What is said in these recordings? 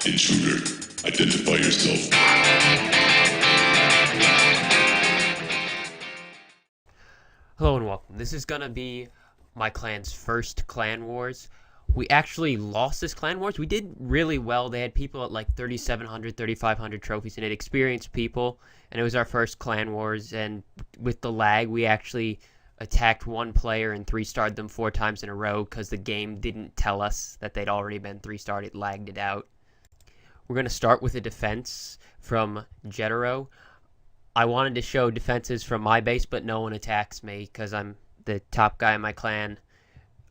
Intruder, identify yourself. Hello and welcome. This is gonna be my clan's first clan wars. We actually lost this clan wars. We did really well. They had people at like 3,700, 3,500 trophies, and it experienced people, and it was our first clan wars. And with the lag, we actually attacked one player and 3-starred them 4 times in a row because the game didn't tell us that they'd already been 3-starred. It lagged it out. We're gonna start with a defense from Jetero. I wanted to show defenses from my base, but no one attacks me because I'm the top guy in my clan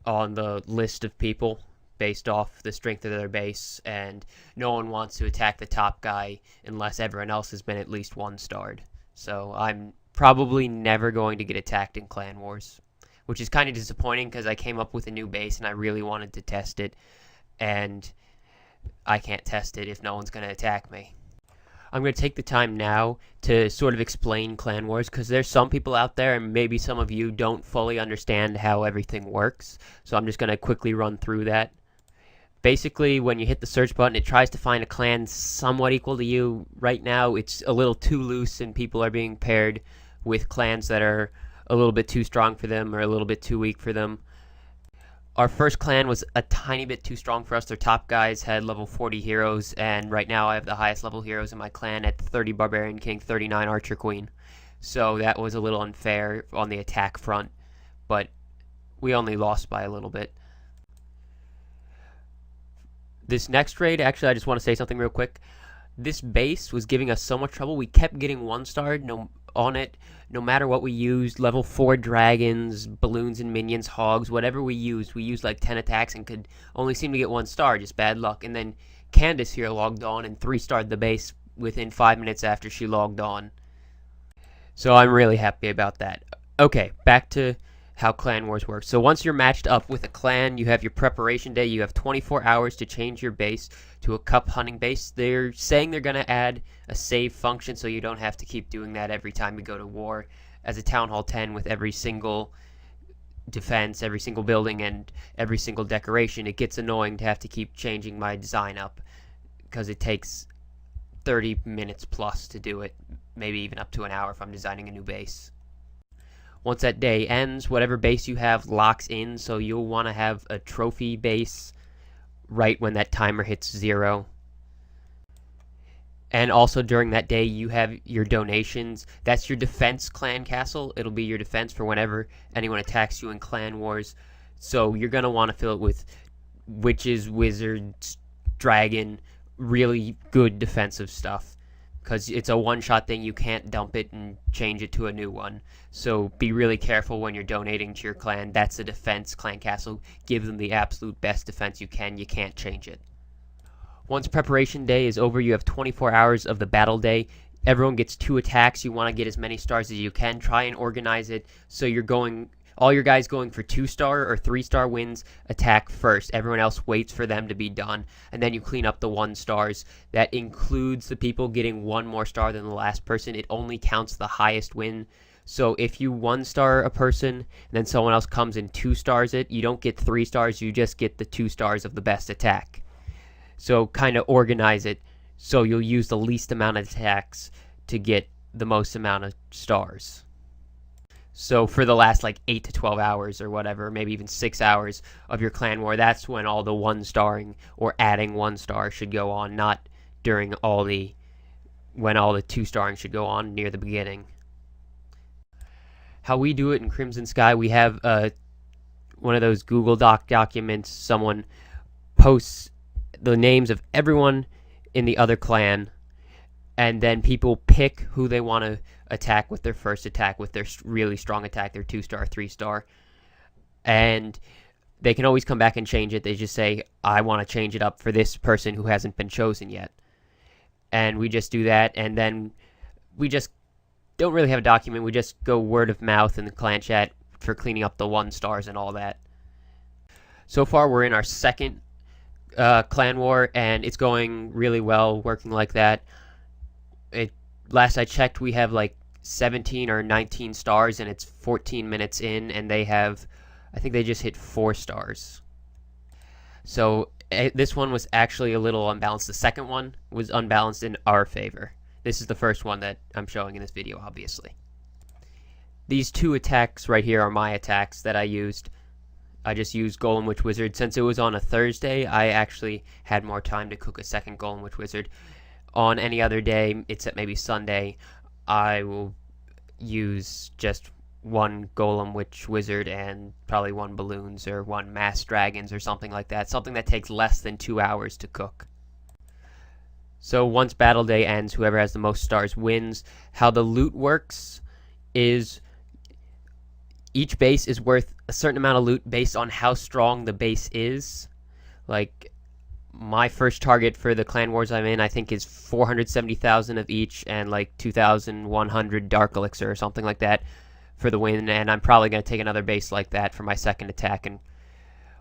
on the list of people based off the strength of their base, and no one wants to attack the top guy unless everyone else has been at least 1-starred. So I'm probably never going to get attacked in clan wars, which is kind of disappointing because I came up with a new base and I really wanted to test it, and I can't test it if no one's going to attack me. I'm going to take the time now to sort of explain clan wars because there's some people out there and maybe some of you don't fully understand how everything works. So I'm just going to quickly run through that. Basically, when you hit the search button, it tries to find a clan somewhat equal to you. Right now, it's a little too loose and people are being paired with clans that are a little bit too strong for them or a little bit too weak for them. Our first clan was a tiny bit too strong for us. Their top guys had level 40 heroes, and right now I have the highest level heroes in my clan at 30 Barbarian King, 39 Archer Queen. So that was a little unfair on the attack front, but we only lost by a little bit. This next raid, actually I just want to say something real quick. This base was giving us so much trouble. We kept getting 1-starred on it, no matter what we used. Level 4 dragons, balloons and minions, hogs, whatever we used like 10 attacks and could only seem to get 1 star, just bad luck. And then Candace here logged on and 3-starred the base within 5 minutes after she logged on. So I'm really happy about that. Okay, back to how clan wars work. So once you're matched up with a clan, you have your preparation day. You have 24 hours to change your base to a cup hunting base. They're saying they're going to add a save function so you don't have to keep doing that every time you go to war. As a Town Hall 10 with every single defense, every single building, and every single decoration, it gets annoying to have to keep changing my design up because it takes 30 minutes plus to do it, maybe even up to an hour if I'm designing a new base. Once that day ends, whatever base you have locks in, so you'll want to have a trophy base right when that timer hits 0. And also during that day, you have your donations. That's your defense clan castle. It'll be your defense for whenever anyone attacks you in clan wars. So you're going to want to fill it with witches, wizards, dragon, really good defensive stuff. Because it's a one-shot thing, you can't dump it and change it to a new one. So be really careful when you're donating to your clan. That's a defense clan castle. Give them the absolute best defense you can. You can't change it. Once preparation day is over, you have 24 hours of the battle day. Everyone gets 2 attacks. You want to get as many stars as you can. Try and organize it so you're going... all your guys going for 2-star or 3-star wins attack first. Everyone else waits for them to be done, and then you clean up the 1-stars. That includes the people getting 1 more star than the last person. It only counts the highest win. So if you 1-star a person, and then someone else comes and 2-stars it, you don't get 3 stars, you just get the 2 stars of the best attack. So kind of organize it so you'll use the least amount of attacks to get the most amount of stars. So for the last like 8 to 12 hours or whatever, maybe even 6 hours of your clan war, that's when all the 1-starring or adding 1 star should go on, not during when all the 2-starring should go on near the beginning. How we do it in Crimson Sky, we have one of those Google Doc documents. Someone posts the names of everyone in the other clan, and then people pick who they want to attack with their first attack, with their really strong attack, their 2-star, 3-star. And they can always come back and change it. They just say, I want to change it up for this person who hasn't been chosen yet. And we just do that, and then we just don't really have a document. We just go word of mouth in the clan chat for cleaning up the 1-stars and all that. So far, we're in our second clan war, and it's going really well working like that. Last I checked, we have like 17 or 19 stars, and it's 14 minutes in, and they have, I think they just hit 4 stars. So This one was actually a little unbalanced. The second one was unbalanced in our favor. This is the first one that I'm showing in this video, obviously. These two attacks right here are my attacks that I used. I just used Golem Witch Wizard. Since it was on a Thursday, I actually had more time to cook a second Golem Witch Wizard. On any other day, it's at maybe Sunday, I will use just one Golem Witch Wizard and probably one Balloons or one Mass Dragons or something like that. Something that takes less than 2 hours to cook. So once battle day ends, whoever has the most stars wins. How the loot works is each base is worth a certain amount of loot based on how strong the base is. Like, my first target for the clan wars I'm in, I think, is 470,000 of each and like 2,100 dark elixir or something like that for the win. And I'm probably going to take another base like that for my second attack. And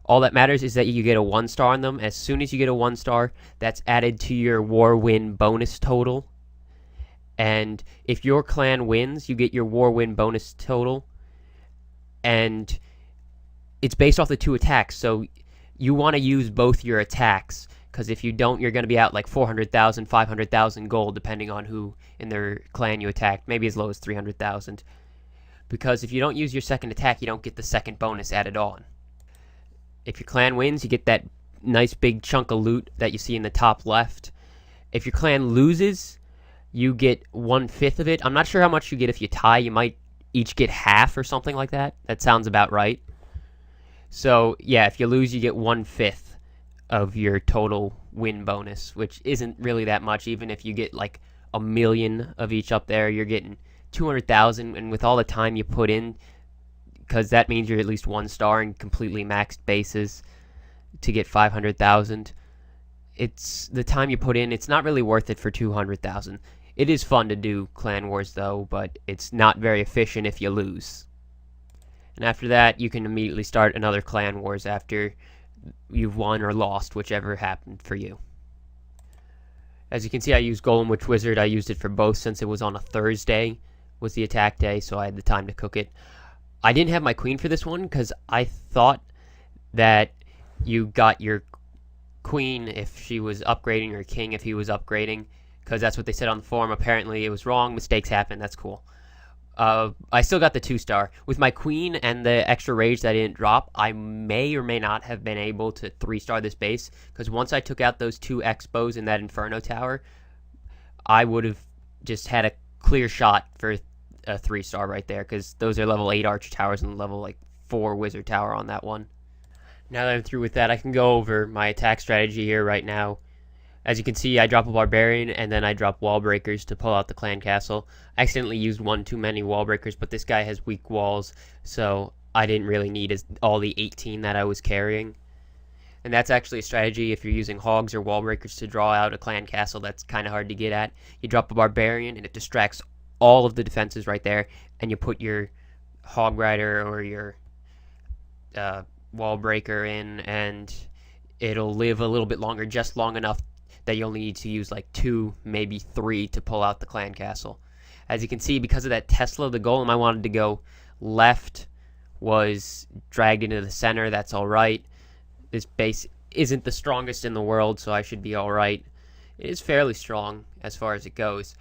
all that matters is that you get a 1 star on them. As soon as you get a 1 star, that's added to your war win bonus total. And if your clan wins, you get your war win bonus total. And it's based off the 2 attacks, so you want to use both your attacks, because if you don't, you're going to be out like 400,000, 500,000 gold, depending on who in their clan you attacked, maybe as low as 300,000. Because if you don't use your second attack, you don't get the second bonus added on. If your clan wins, you get that nice big chunk of loot that you see in the top left. If your clan loses, you get 1/5 of it. I'm not sure how much you get if you tie. You might each get half or something like that. That sounds about right. So yeah, if you lose, you get 1/5 of your total win bonus, which isn't really that much. Even if you get like 1 million of each up there, you're getting 200,000, and with all the time you put in, because that means you're at least 1 star and completely maxed bases to get 500,000. It's the time you put in. It's not really worth it for 200,000. It is fun to do clan wars though, but it's not very efficient if you lose. And after that, you can immediately start another clan wars after you've won or lost, whichever happened for you. As you can see, I used Golem Witch Wizard. I used it for both since it was on a Thursday, was the attack day, so I had the time to cook it. I didn't have my queen for this one because I thought that you got your queen if she was upgrading or king if he was upgrading, because that's what they said on the forum. Apparently it was wrong. Mistakes happen. That's cool. I still got the 2 star. With my queen and the extra rage that I didn't drop, I may or may not have been able to 3 star this base, because once I took out those 2 expos in that Inferno tower, I would have just had a clear shot for a 3 star right there, because those are level 8 archer towers and level like 4 wizard tower on that one. Now that I'm through with that, I can go over my attack strategy here right now. As you can see, I drop a barbarian and then I drop wall breakers to pull out the clan castle. I accidentally used one too many wall breakers, but this guy has weak walls, so I didn't really need all the 18 that I was carrying. And that's actually a strategy if you're using hogs or wall breakers to draw out a clan castle that's kind of hard to get at. You drop a barbarian and it distracts all of the defenses right there, and you put your hog rider or your wall breaker in, and it'll live a little bit longer, just long enough that you only need to use like 2, maybe 3 to pull out the clan castle. As you can see, because of that Tesla, the golem I wanted to go left was dragged into the center. That's alright. This base isn't the strongest in the world, so I should be alright. It is fairly strong as far as it goes.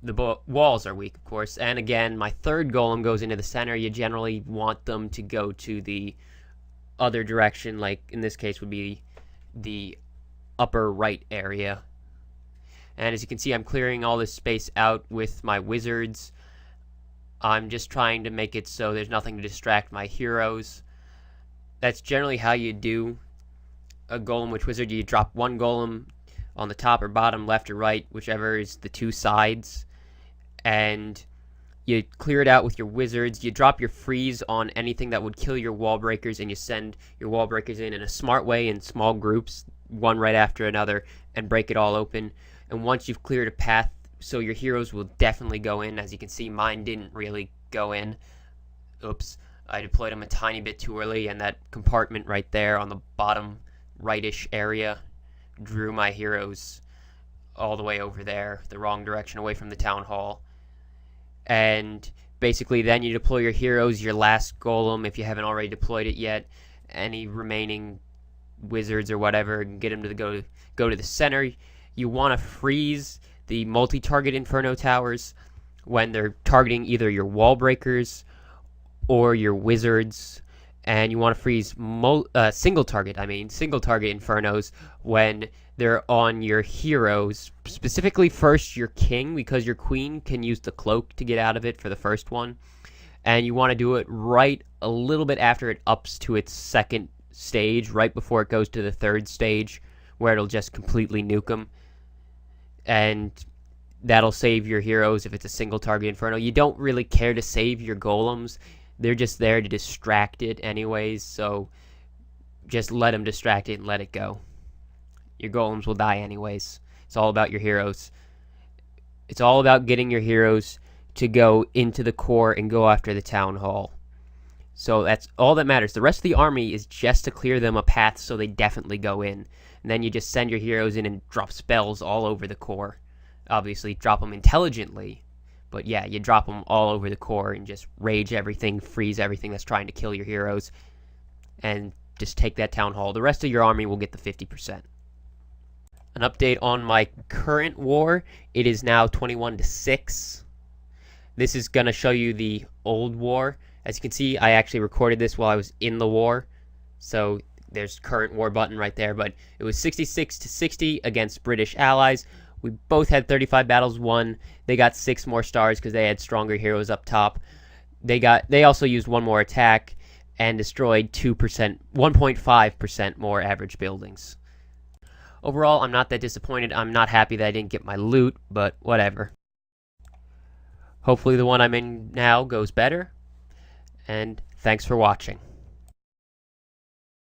The walls are weak, of course. And again, my third golem goes into the center. You generally want them to go to the other direction, like in this case would be the upper right area. And as you can see, I'm clearing all this space out with my wizards. I'm just trying to make it so there's nothing to distract my heroes. That's generally how you do a Golem Witch Wizard. You drop one golem on the top or bottom, left or right, whichever is the 2 sides, and you clear it out with your wizards. You drop your freeze on anything that would kill your wall breakers, and you send your wall breakers in a smart way in small groups, one right after another, and break it all open. And once you've cleared a path, so your heroes will definitely go in. As you can see, mine didn't really go in. Oops, I deployed them a tiny bit too early, and that compartment right there on the bottom rightish area drew my heroes all the way over there, the wrong direction, away from the town hall. And basically then you deploy your heroes, your last golem if you haven't already deployed it yet, any remaining wizards or whatever and get them to go to the center. You want to freeze the multi-target Inferno towers when they're targeting either your wall breakers or your wizards, and you want to freeze single target Infernos when they're on your heroes, specifically first your king, because your queen can use the cloak to get out of it for the first one, and you want to do it right a little bit after it ups to its second stage, right before it goes to the third stage, where it'll just completely nuke them, and that'll save your heroes if it's a single target Inferno. You don't really care to save your golems. They're just there to distract it anyways, so just let them distract it and let it go. Your golems will die anyways. It's all about your heroes. It's all about getting your heroes to go into the core and go after the town hall. So that's all that matters. The rest of the army is just to clear them a path so they definitely go in. And then you just send your heroes in and drop spells all over the core. Obviously, drop them intelligently. But yeah, you drop them all over the core and just rage everything, freeze everything that's trying to kill your heroes. And just take that town hall. The rest of your army will get the 50%. An update on my current war. It is now 21-6. This is going to show you the old war. As you can see, I actually recorded this while I was in the war. So there's current war button right there. But it was 66-60 against British allies. We both had 35 battles won. They got 6 more stars because they had stronger heroes up top. They also used 1 more attack and destroyed 1.5% more average buildings. Overall, I'm not that disappointed. I'm not happy that I didn't get my loot, but whatever. Hopefully the one I'm in now goes better, and thanks for watching.